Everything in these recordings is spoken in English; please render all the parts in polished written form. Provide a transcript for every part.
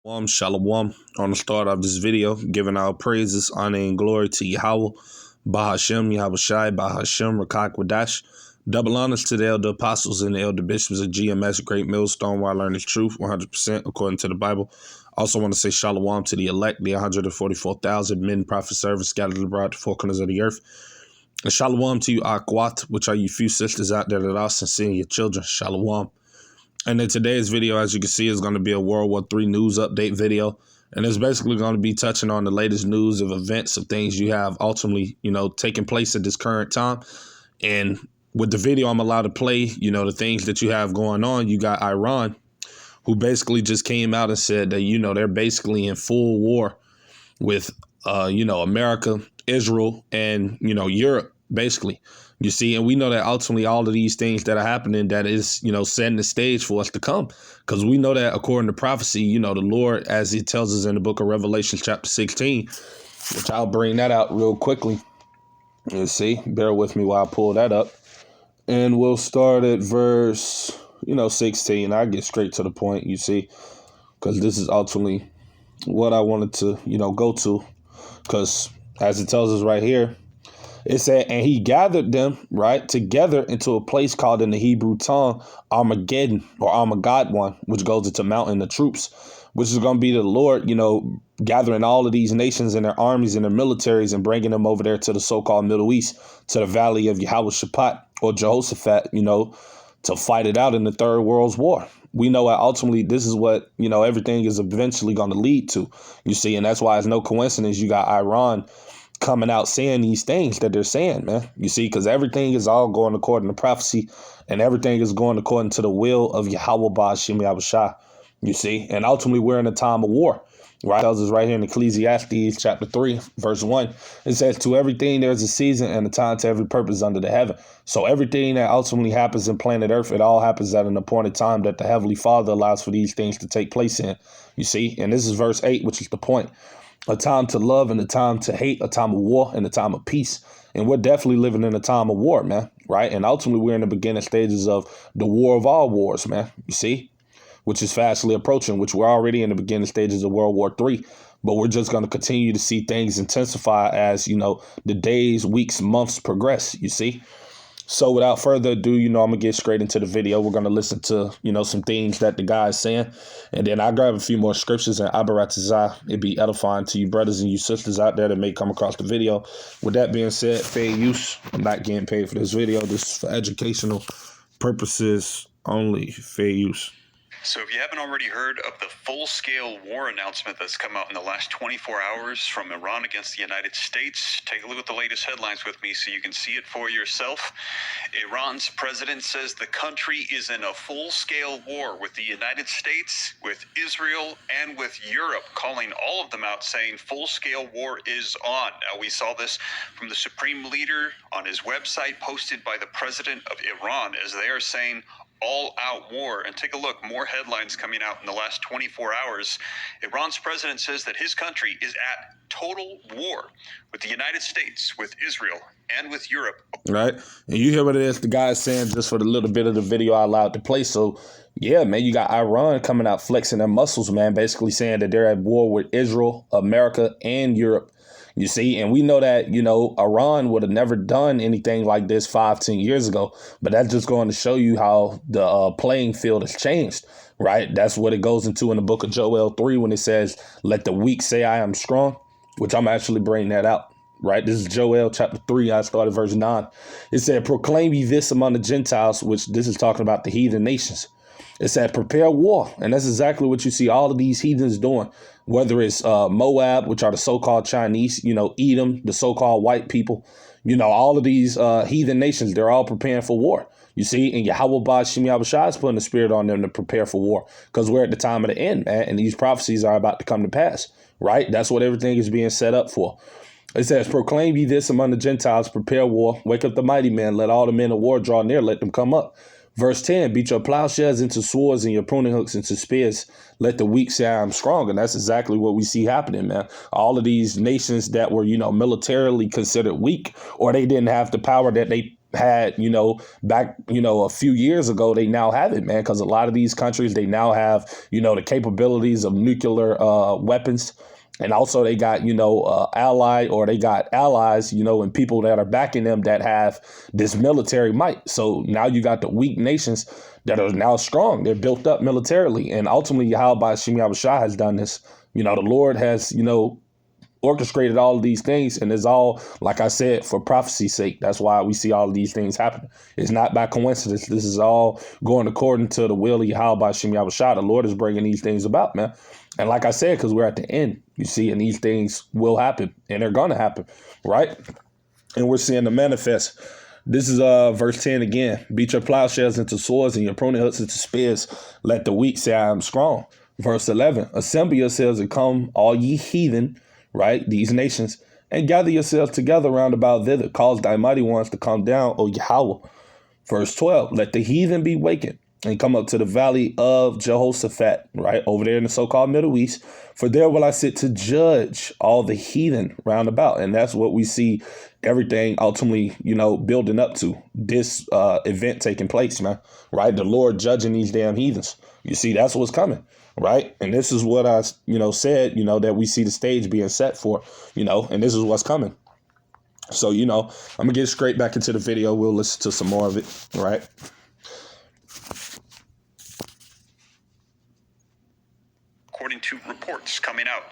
Shalom. On the start of this video, giving our praises, honor, and glory to Yahweh, Bahashem, Yahweh Shai, Bahashem, Rakak Wadash. Double honors to the elder apostles and the elder bishops of GMS, Great Millstone, where I learn the truth 100% according to the Bible. Also want to say shalom to the elect, the 144,000 men, prophet, servants scattered abroad the four corners of the earth. And shalom to you, Akwat, which are you few sisters out there that are sincere, your children. Shalom. And in today's video, as you can see, is going to be a World War III news update video. And it's basically going to be touching on the latest news of events, of things you have ultimately, taking place at this current time. And with the video I'm allowed to play, the things that you have going on, you got Iran, who basically just came out and said that, they're basically in full war with, America, Israel, and, Europe, basically. You see, and we know that ultimately all of these things that are happening, that is, setting the stage for us to come. Because we know that according to prophecy, the Lord, as he tells us in the book of Revelation, chapter 16, which I'll bring that out real quickly. You see, bear with me while I pull that up. And we'll start at verse, 16. I'll get straight to the point, you see, because this is ultimately what I wanted to, go to. Because as it tells us right here, it said, and he gathered them, right, together into a place called in the Hebrew tongue, Armageddon or Armageddon, which goes into mountain the troops, which is going to be the Lord, gathering all of these nations and their armies and their militaries and bringing them over there to the so-called Middle East, to the valley of Yehoshaphat or Jehoshaphat, to fight it out in the Third World War. We know that ultimately this is what, everything is eventually going to lead to, you see, and that's why it's no coincidence you got Iran coming out saying these things that they're saying, man. You see, because everything is all going according to prophecy and everything is going according to the will of Yahweh Ba'ashem Yahushua. You see, and ultimately we're in a time of war, right? It tells us right here in Ecclesiastes chapter 3, verse 1. It says, to everything there's a season and a time to every purpose under the heaven. So everything that ultimately happens in planet Earth, it all happens at an appointed time that the Heavenly Father allows for these things to take place in. You see, and this is verse 8, which is the point. A time to love and a time to hate, a time of war and a time of peace. And we're definitely living in a time of war, man, right? And ultimately, we're in the beginning stages of the war of all wars, man, you see, which is fastly approaching, which we're already in the beginning stages of World War III. But we're just going to continue to see things intensify as, the days, weeks, months progress, you see. So without further ado, I'm going to get straight into the video. We're going to listen to, some things that the guy is saying. And then I'll grab a few more scriptures and Abaratazah. It'd be edifying to you brothers and you sisters out there that may come across the video. With that being said, fair use. I'm not getting paid for this video. This is for educational purposes only. Fair use. So if you haven't already heard of the full-scale war announcement that's come out in the last 24 hours from Iran against the United States, take a look at the latest headlines with me so you can see it for yourself. Iran's president says the country is in a full-scale war with the United States, with Israel, and with Europe, calling all of them out, saying full-scale war is on. Now, we saw this from the supreme leader on his website, posted by the president of Iran, as they are saying all-out war. And take a look, more headlines coming out in the last 24 hours. Iran's president says that his country is at total war with the United States, with Israel, and with Europe. Right. And you hear what it is the guy is saying just for the little bit of the video I allowed to play. So, yeah, man, you got Iran coming out flexing their muscles, man, basically saying that they're at war with Israel, America, and Europe. You see, and we know that, Iran would have never done anything like this 5-10 years ago. But that's just going to show you how the playing field has changed. Right. That's what it goes into in the book of Joel 3 when it says, let the weak say I am strong, which I'm actually bringing that out. Right. This is Joel chapter 3. I started verse 9. It said, proclaim ye this among the Gentiles, which this is talking about the heathen nations. It said, prepare war. And that's exactly what you see all of these heathens doing, whether it's Moab, which are the so-called Chinese, Edom, the so-called white people, all of these heathen nations, they're all preparing for war. You see, and Yahweh Ba'ashem Yahushua is putting the spirit on them to prepare for war because we're at the time of the end, man. And these prophecies are about to come to pass. Right. That's what everything is being set up for. It says, proclaim ye this among the Gentiles, prepare war, wake up the mighty men, let all the men of war draw near, let them come up. Verse 10, beat your plowshares into swords and your pruning hooks into spears. Let the weak say I am strong. And that's exactly what we see happening, man. All of these nations that were, militarily considered weak, or they didn't have the power that they had, back, a few years ago, they now have it, man, because a lot of these countries, they now have, the capabilities of nuclear weapons. And also they got, they got allies, and people that are backing them that have this military might. So now you got the weak nations that are now strong. They're built up militarily. And ultimately, Yahweh Shem Yahushua has done this. The Lord has, orchestrated all of these things, and it's all, like I said, for prophecy's sake. That's why we see all of these things happen. It's not by coincidence. This is all going according to the will of Yahweh Shem Yahushua. The Lord is bringing these things about, man. And like I said, because we're at the end, you see, and these things will happen, and they're going to happen, right? And we're seeing them manifest. This is verse 10 again. Beat your plowshares into swords and your pruning hooks into spears. Let the weak say I am strong. Verse 11. Assemble yourselves and come, all ye heathen, right, these nations, and gather yourselves together round about thither. Cause thy mighty ones to come down, O Yahweh. Verse 12, let the heathen be wakened and come up to the valley of Jehoshaphat, right, over there in the so-called Middle East. For there will I sit to judge all the heathen round about. And that's what we see everything ultimately, building up to this event taking place, man, right? The Lord judging these damn heathens. You see, that's what's coming. Right. And this is what I, said, that we see the stage being set for, and this is what's coming. So, I'm going to get straight back into the video. We'll listen to some more of it. Right. According to reports coming out,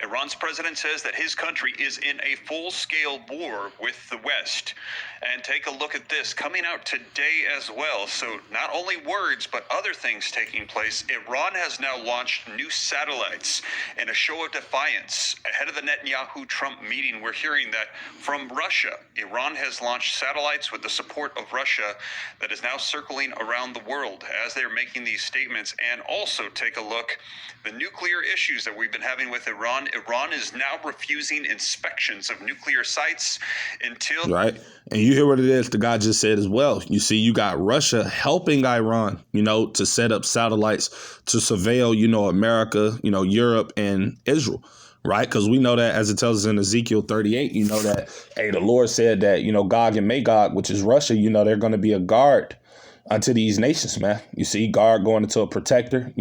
Iran's president says that his country is in a full-scale war with the West. And take a look at this coming out today as well. So not only words, but other things taking place. Iran has now launched new satellites in a show of defiance. Ahead of the Netanyahu-Trump meeting, we're hearing that from Russia, Iran has launched satellites with the support of Russia that is now circling around the world as they're making these statements. And also take a look, the nuclear issues that we've been having with Iran. Iran is now refusing inspections of nuclear sites until... Right. And you hear what it is the guy just said as well. You see, you got Russia helping Iran, to set up satellites to surveil, America, Europe and Israel. Right. Because we know that, as it tells us in Ezekiel 38, that, hey, the Lord said that, Gog and Magog, which is Russia, they're going to be a guard unto these nations, man. You see, guard going into a protector,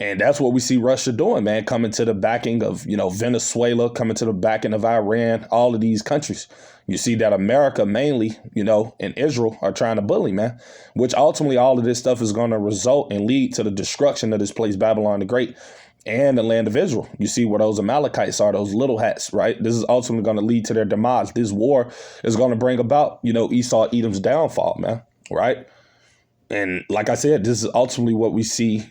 and that's what we see Russia doing, man, coming to the backing of, Venezuela, coming to the backing of Iran, all of these countries. You see that America mainly, and Israel are trying to bully, man, which ultimately all of this stuff is going to result and lead to the destruction of this place, Babylon the Great, and the land of Israel. You see where those Amalekites are, those little hats, right? This is ultimately going to lead to their demise. This war is going to bring about, Esau, Edom's downfall, man, right? And like I said, this is ultimately what we see,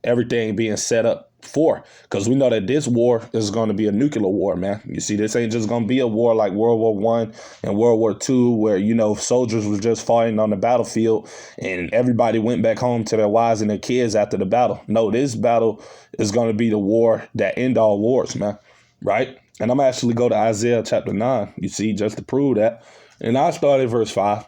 everything being set up for, because we know that this war is going to be a nuclear war, man. You see, this ain't just going to be a war like World War I and World War II, where, soldiers were just fighting on the battlefield and everybody went back home to their wives and their kids after the battle. No, this battle is going to be the war that end all wars, man. Right. And I'm actually go to Isaiah chapter 9, you see, just to prove that. And I start at verse 5.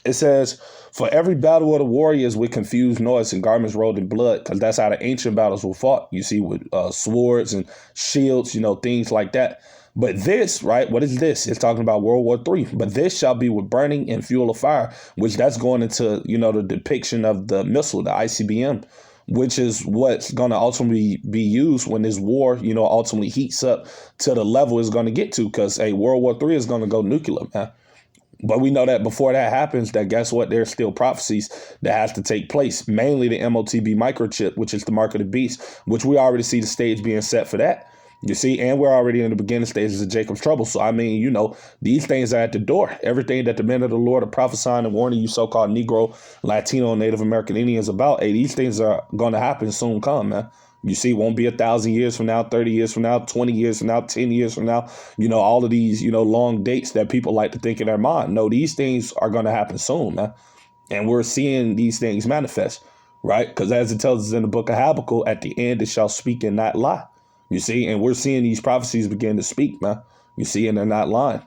It says, for every battle of the warriors with confused noise and garments rolled in blood, because that's how the ancient battles were fought, you see, with swords and shields, things like that. But this, right, what is this? It's talking about World War III. But this shall be with burning and fuel of fire, which that's going into, the depiction of the missile, the ICBM, which is what's going to ultimately be used when this war, ultimately heats up to the level it's going to get to, because, hey, World War III is going to go nuclear, man. But we know that before that happens, that guess what? There's still prophecies that has to take place, mainly the MOTB microchip, which is the mark of the beast, which we already see the stage being set for that. You see, and we're already in the beginning stages of Jacob's trouble. So, I mean, these things are at the door. Everything that the men of the Lord are prophesying and warning you so-called Negro, Latino, and Native American Indians about, hey, these things are going to happen soon come, man. You see, it won't be 1,000 years from now, 30 years from now, 20 years from now, 10 years from now, all of these, long dates that people like to think in their mind. No, these things are going to happen soon, man. And we're seeing these things manifest, right? Because as it tells us in the book of Habakkuk, at the end, it shall speak and not lie. You see, and we're seeing these prophecies begin to speak, man. You see, and they're not lying,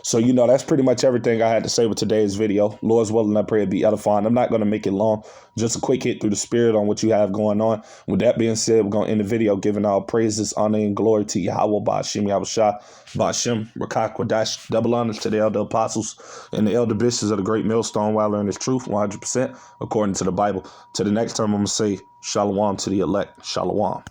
So, that's pretty much everything I had to say with today's video. Lord's willing, I pray it be edifying. I'm not going to make it long. Just a quick hit through the spirit on what you have going on. With that being said, we're going to end the video giving all praises, honor, and glory to Yahweh, Ba'ashem, Yahushua, Ba'ashem, Rakak, Wadash. Double honors to the elder apostles and the elder bishops of the great millstone while learning this truth 100% according to the Bible. To the next time, I'm going to say shalom to the elect. Shalom.